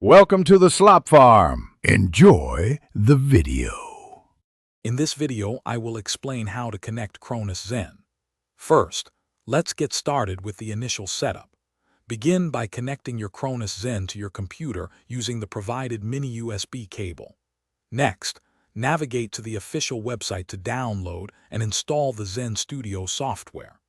Welcome to the Slop Farm. Enjoy the video. In this video, I will explain how to connect Cronus Zen. First, let's get started with the initial setup. Begin by connecting your Cronus Zen to your computer using the provided mini USB cable. Next, navigate to the official website to download and install the Zen Studio software.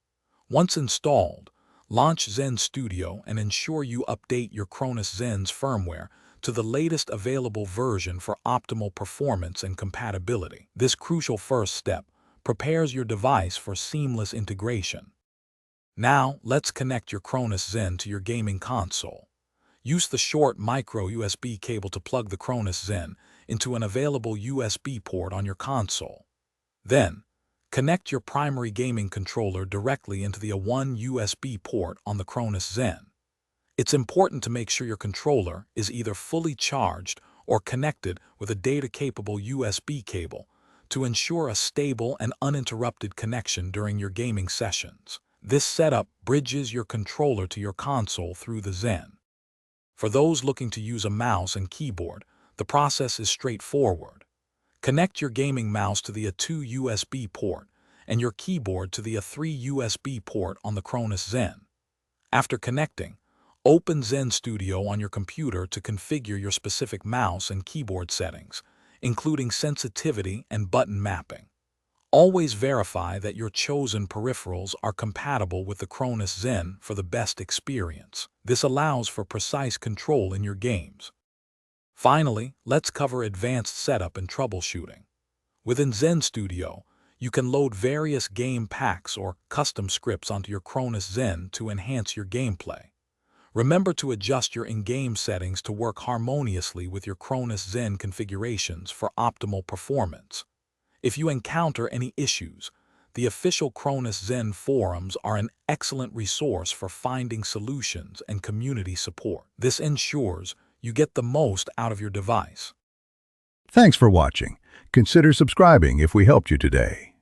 Once installed, launch Zen Studio and ensure you update your Cronus Zen's firmware to the latest available version for optimal performance and compatibility. This crucial first step prepares your device for seamless integration. Now, let's connect your Cronus Zen to your gaming console. Use the short micro USB cable to plug the Cronus Zen into an available USB port on your console. Then, connect your primary gaming controller directly into the one USB port on the Cronus Zen. It's important to make sure your controller is either fully charged or connected with a data-capable USB cable to ensure a stable and uninterrupted connection during your gaming sessions. This setup bridges your controller to your console through the Zen. For those looking to use a mouse and keyboard, the process is straightforward. Connect your gaming mouse to the A2 USB port and your keyboard to the A3 USB port on the Cronus Zen. After connecting, open Zen Studio on your computer to configure your specific mouse and keyboard settings, including sensitivity and button mapping. Always verify that your chosen peripherals are compatible with the Cronus Zen for the best experience. This allows for precise control in your games. Finally, let's cover advanced setup and troubleshooting. Within Zen Studio, you can load various game packs or custom scripts onto your Cronus Zen to enhance your gameplay. Remember to adjust your in-game settings to work harmoniously with your Cronus Zen configurations for optimal performance. If you encounter any issues, the official Cronus Zen forums are an excellent resource for finding solutions and community support. This ensures you get the most out of your device. Thanks for watching. Consider subscribing if we helped you today.